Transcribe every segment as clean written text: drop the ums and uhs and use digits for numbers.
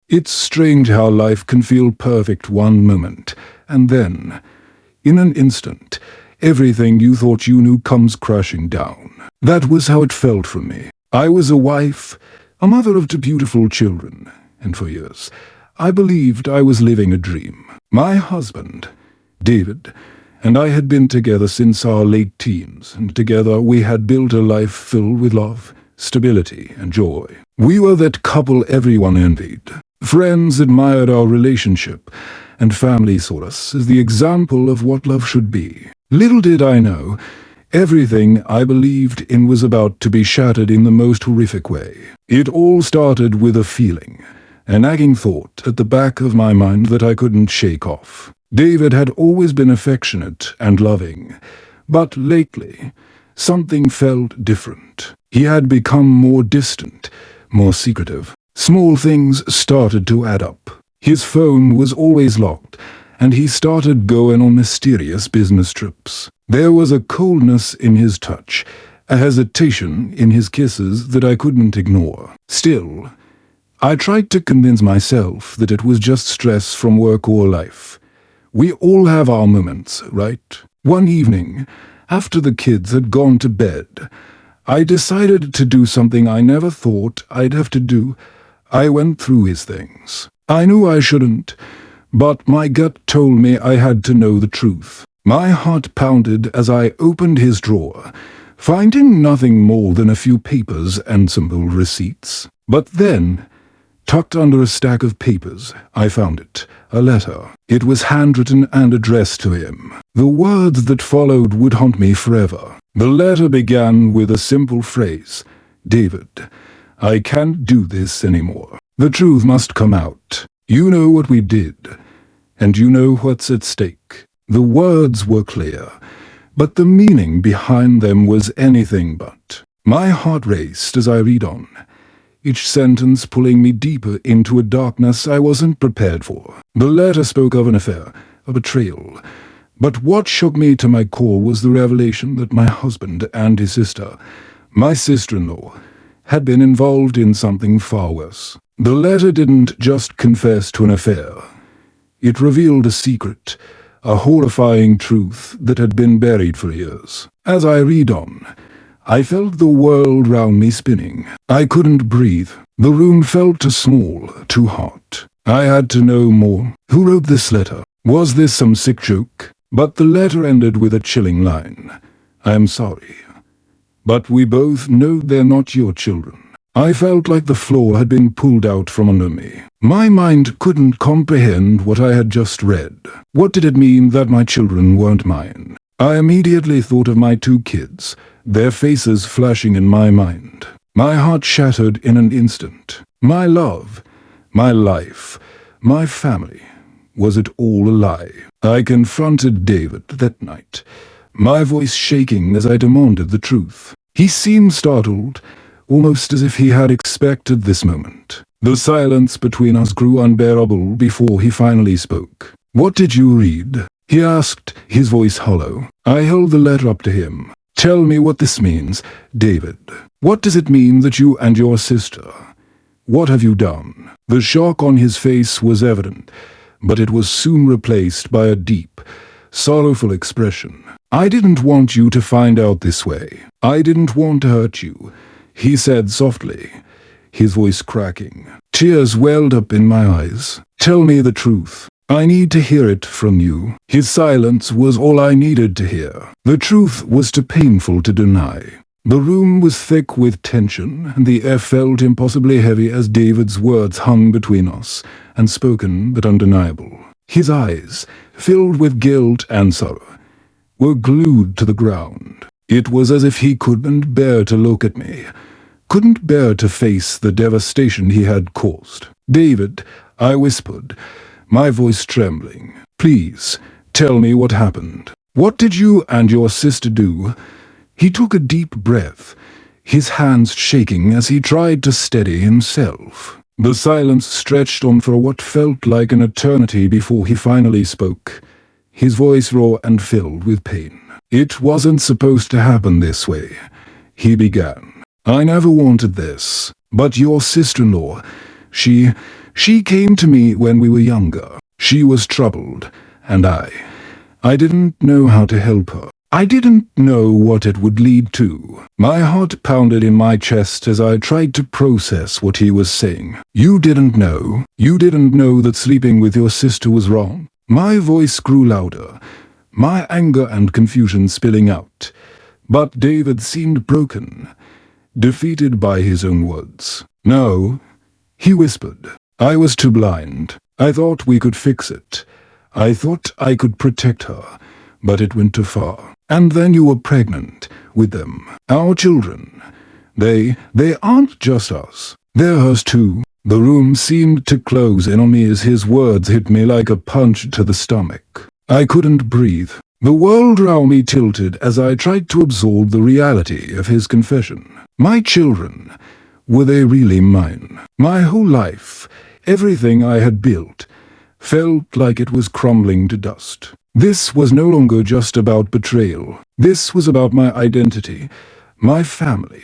It's strange how life can feel perfect one moment, and then, in an instant, everything you thought you knew comes crashing down. That was how it felt for me. I was a wife, a mother of two beautiful children, and for years, I believed I was living a dream. My husband, David, and I had been together since our late teens, and together we had built a life filled with love, stability, and joy. We were that couple everyone envied. Friends admired our relationship, and family saw us as the example of what love should be. Little did I know, everything I believed in was about to be shattered in the most horrific way. It all started with a feeling, a nagging thought at the back of my mind that I couldn't shake off. David had always been affectionate and loving, but lately, something felt different. He had become more distant, more secretive. Small things started to add up. His phone was always locked, and he started going on mysterious business trips. There was a coldness in his touch, a hesitation in his kisses that I couldn't ignore. Still, I tried to convince myself that it was just stress from work or life. We all have our moments, right? One evening, after the kids had gone to bed, I decided to do something I never thought I'd have to do. I went through his things. I knew I shouldn't, but my gut told me I had to know the truth. My heart pounded as I opened his drawer, finding nothing more than a few papers and simple receipts. But then, tucked under a stack of papers, I found it, a letter. It was handwritten and addressed to him. The words that followed would haunt me forever. The letter began with a simple phrase, "David, I can't do this anymore. The truth must come out. You know what we did, and you know what's at stake." The words were clear, but the meaning behind them was anything but. My heart raced as I read on, each sentence pulling me deeper into a darkness I wasn't prepared for. The letter spoke of an affair, a betrayal, but what shook me to my core was the revelation that my husband and his sister, my sister-in-law, had been involved in something far worse. The letter didn't just confess to an affair. It revealed a secret, a horrifying truth that had been buried for years. As I read on, I felt the world round me spinning. I couldn't breathe. The room felt too small, too hot. I had to know more. Who wrote this letter? Was this some sick joke? But the letter ended with a chilling line. "I am sorry, but we both know they're not your children." I felt like the floor had been pulled out from under me. My mind couldn't comprehend what I had just read. What did it mean that my children weren't mine? I immediately thought of my two kids, their faces flashing in my mind. My heart shattered in an instant. My love, my life, my family. Was it all a lie? I confronted David that night, my voice shaking as I demanded the truth. He seemed startled, almost as if he had expected this moment. The silence between us grew unbearable before he finally spoke. "What did you read?" he asked, his voice hollow. I held the letter up to him. "Tell me what this means, David. What does it mean that you and your sister? What have you done?" The shock on his face was evident, but it was soon replaced by a deep, sorrowful expression. "I didn't want you to find out this way. I didn't want to hurt you," he said softly, his voice cracking. Tears welled up in my eyes. "Tell me the truth. I need to hear it from you." His silence was all I needed to hear. The truth was too painful to deny. The room was thick with tension, and the air felt impossibly heavy as David's words hung between us, unspoken but undeniable. His eyes, filled with guilt and sorrow, were glued to the ground. It was as if he couldn't bear to look at me, couldn't bear to face the devastation he had caused. "David," I whispered, my voice trembling, "please, tell me what happened. What did you and your sister do?" He took a deep breath, his hands shaking as he tried to steady himself. The silence stretched on for what felt like an eternity before he finally spoke, his voice raw and filled with pain. "It wasn't supposed to happen this way," he began. "I never wanted this. But your sister-in-law, she She came to me when we were younger. She was troubled, and I didn't know how to help her. I didn't know what it would lead to. My heart pounded in my chest as I tried to process what he was saying. You didn't know that sleeping with your sister was wrong? My voice grew louder, my anger and confusion spilling out. But David seemed broken, defeated by his own words. No, he whispered. I was too blind. I thought we could fix it. I thought I could protect her, but it went too far. And then you were pregnant with them, our children. They aren't just us. They're hers too. The room seemed to close in on me as his words hit me like a punch to the stomach. I couldn't breathe. The world around me tilted as I tried to absorb the reality of his confession. My children, were they really mine? My whole life, everything I had built, felt like it was crumbling to dust. This was no longer just about betrayal. This was about my identity, my family,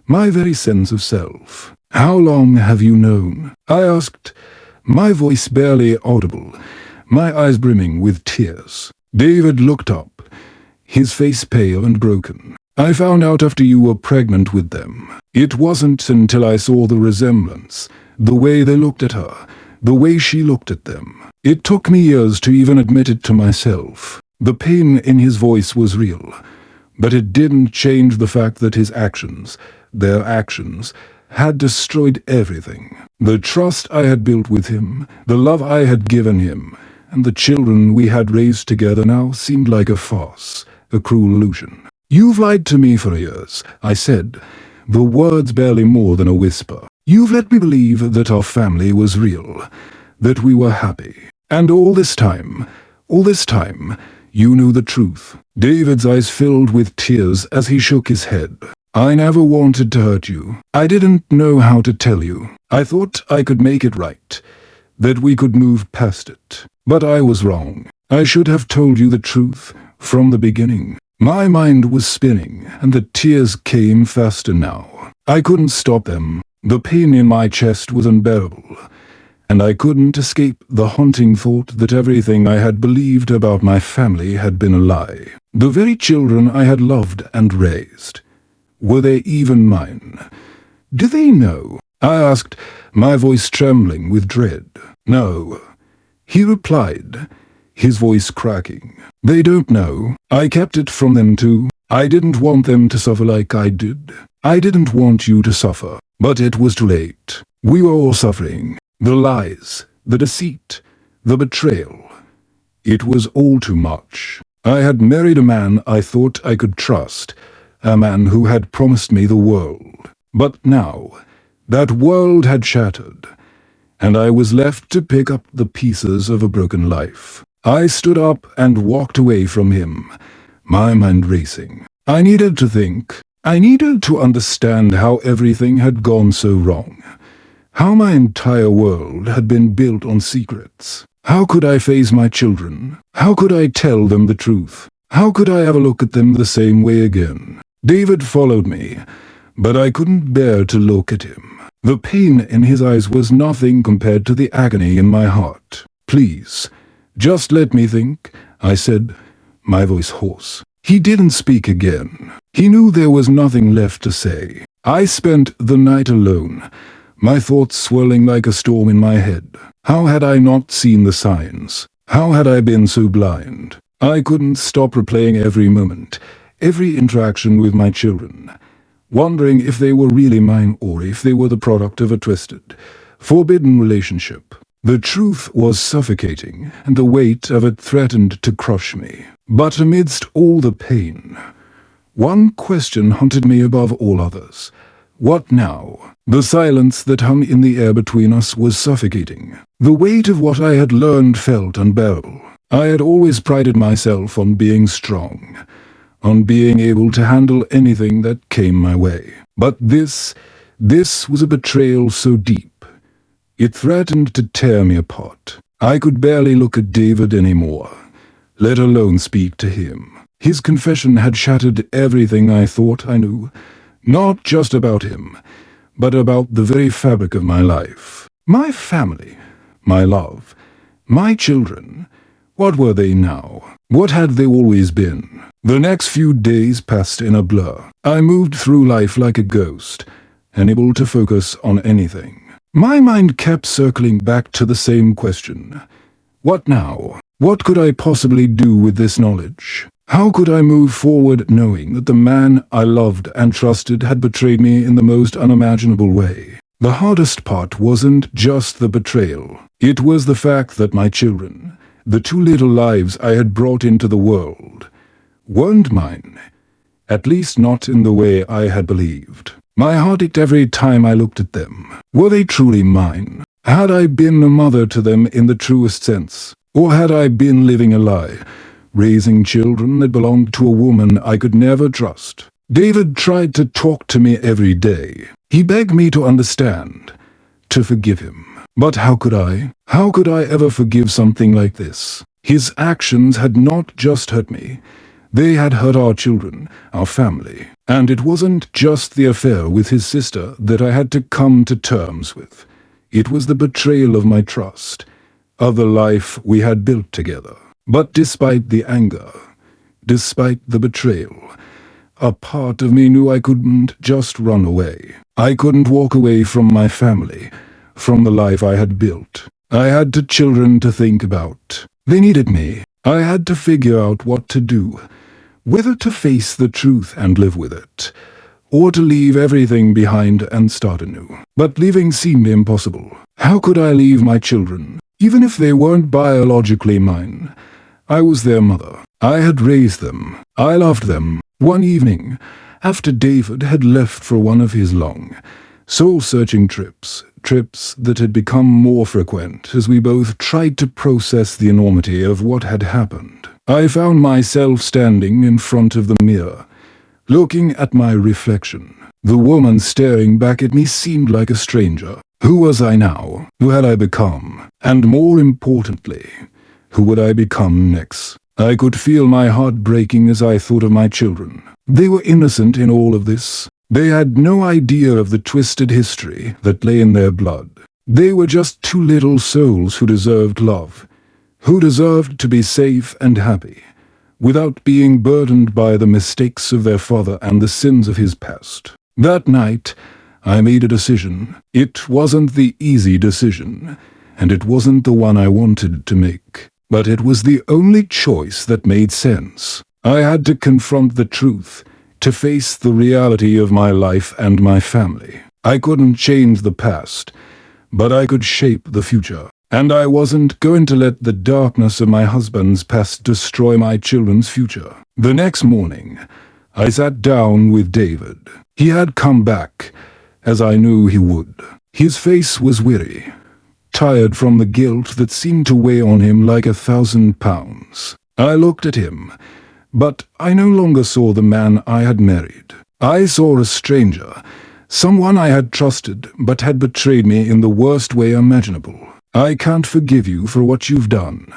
my very sense of self. How long have you known? I asked, my voice barely audible, my eyes brimming with tears. David looked up, his face pale and broken. I found out after you were pregnant with them. It wasn't until I saw the resemblance, the way they looked at her, the way she looked at them. It took me years to even admit it to myself. The pain in his voice was real, but it didn't change the fact that his actions, their actions, had destroyed everything. The trust I had built with him, the love I had given him, and the children we had raised together now seemed like a farce, a cruel illusion. You've lied to me for years, I said, the words barely more than a whisper. You've let me believe that our family was real, that we were happy. And all this time, you knew the truth. David's eyes filled with tears as he shook his head. I never wanted to hurt you. I didn't know how to tell you. I thought I could make it right, that we could move past it. But I was wrong. I should have told you the truth from the beginning. My mind was spinning, and the tears came faster now. I couldn't stop them. The pain in my chest was unbearable, and I couldn't escape the haunting thought that everything I had believed about my family had been a lie. The very children I had loved and raised. Were they even mine? Do they know? I asked, my voice trembling with dread. No, he replied, his voice cracking. They don't know. I kept it from them too. I didn't want them to suffer like I did. I didn't want you to suffer. But it was too late. We were all suffering. The lies, the deceit, the betrayal. It was all too much. I had married a man I thought I could trust, a man who had promised me the world. But now, that world had shattered, and I was left to pick up the pieces of a broken life. I stood up and walked away from him, my mind racing. I needed to think. I needed to understand how everything had gone so wrong. How my entire world had been built on secrets. How could I face my children? How could I tell them the truth? How could I ever look at them the same way again? David followed me, but I couldn't bear to look at him. The pain in his eyes was nothing compared to the agony in my heart. Please, just let me think, I said, my voice hoarse. He didn't speak again. He knew there was nothing left to say. I spent the night alone, my thoughts swirling like a storm in my head. How had I not seen the signs? How had I been so blind? I couldn't stop replaying every moment, every interaction with my children, wondering if they were really mine or if they were the product of a twisted, forbidden relationship. The truth was suffocating, and the weight of it threatened to crush me. But amidst all the pain, one question haunted me above all others. What now? The silence that hung in the air between us was suffocating. The weight of what I had learned felt unbearable. I had always prided myself on being strong, on being able to handle anything that came my way. But this was a betrayal so deep. It threatened to tear me apart. I could barely look at David anymore, let alone speak to him. His confession had shattered everything I thought I knew, not just about him, but about the very fabric of my life. My family, my love, my children. What were they now? What had they always been? The next few days passed in a blur. I moved through life like a ghost, unable to focus on anything. My mind kept circling back to the same question. What now? What could I possibly do with this knowledge? How could I move forward knowing that the man I loved and trusted had betrayed me in the most unimaginable way? The hardest part wasn't just the betrayal. It was the fact that my children, the two little lives I had brought into the world, weren't mine. At least not in the way I had believed. My heart ached every time I looked at them. Were they truly mine? Had I been a mother to them in the truest sense? Or had I been living a lie, raising children that belonged to a woman I could never trust? David tried to talk to me every day. He begged me to understand, to forgive him. But how could I? How could I ever forgive something like this? His actions had not just hurt me. They had hurt our children, our family. And it wasn't just the affair with his sister that I had to come to terms with. It was the betrayal of my trust, of the life we had built together. But despite the anger, despite the betrayal, a part of me knew I couldn't just run away. I couldn't walk away from my family, from the life I had built. I had two children to think about. They needed me. I had to figure out what to do, whether to face the truth and live with it, or to leave everything behind and start anew. But leaving seemed impossible. How could I leave my children, even if they weren't biologically mine? I was their mother. I had raised them. I loved them. One evening, after David had left for one of his long, soul-searching trips that had become more frequent as we both tried to process the enormity of what had happened, I found myself standing in front of the mirror, looking at my reflection. The woman staring back at me seemed like a stranger. Who was I now? Who had I become? And more importantly, who would I become next? I could feel my heart breaking as I thought of my children. They were innocent in all of this. They had no idea of the twisted history that lay in their blood. They were just two little souls who deserved love, who deserved to be safe and happy, without being burdened by the mistakes of their father and the sins of his past. That night, I made a decision. It wasn't the easy decision, and it wasn't the one I wanted to make. But it was the only choice that made sense. I had to confront the truth, to face the reality of my life and my family. I couldn't change the past, but I could shape the future. And I wasn't going to let the darkness of my husband's past destroy my children's future. The next morning, I sat down with David. He had come back, as I knew he would. His face was weary, tired from the guilt that seemed to weigh on him like 1,000 pounds. I looked at him, but I no longer saw the man I had married. I saw a stranger, someone I had trusted but had betrayed me in the worst way imaginable. I can't forgive you for what you've done,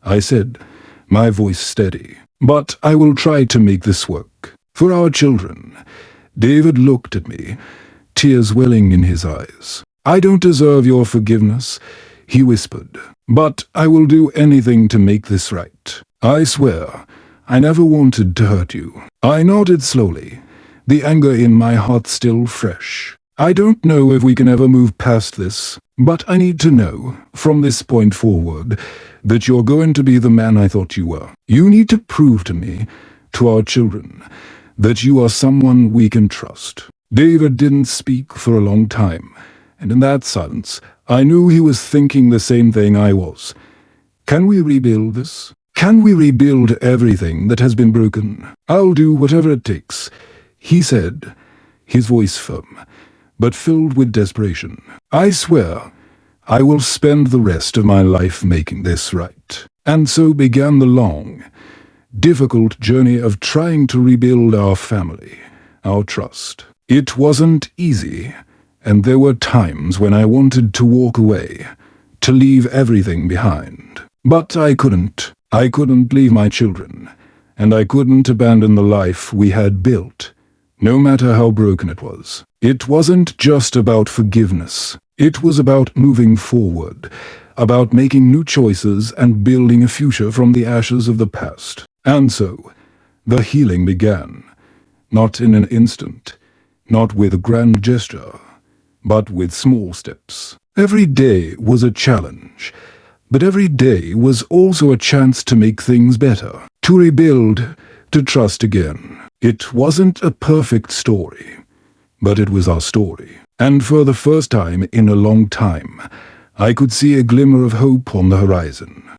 I said, my voice steady. But I will try to make this work. For our children. David looked at me, tears welling in his eyes. I don't deserve your forgiveness, he whispered, but I will do anything to make this right. I swear, I never wanted to hurt you. I nodded slowly, the anger in my heart still fresh. I don't know if we can ever move past this, but I need to know, from this point forward, that you're going to be the man I thought you were. You need to prove to me, to our children, that you are someone we can trust. David didn't speak for a long time, and in that silence, I knew he was thinking the same thing I was. Can we rebuild this? Can we rebuild everything that has been broken? I'll do whatever it takes, he said, his voice firm, but filled with desperation. I swear, I will spend the rest of my life making this right. And so began the long, difficult journey of trying to rebuild our family, our trust. It wasn't easy, and there were times when I wanted to walk away, to leave everything behind. But I couldn't. I couldn't leave my children, and I couldn't abandon the life we had built, no matter how broken it was. It wasn't just about forgiveness. It was about moving forward, about making new choices and building a future from the ashes of the past. And so, the healing began, not in an instant, not with a grand gesture, but with small steps. Every day was a challenge, but every day was also a chance to make things better, to rebuild, to trust again. It wasn't a perfect story, but it was our story. And for the first time in a long time, I could see a glimmer of hope on the horizon.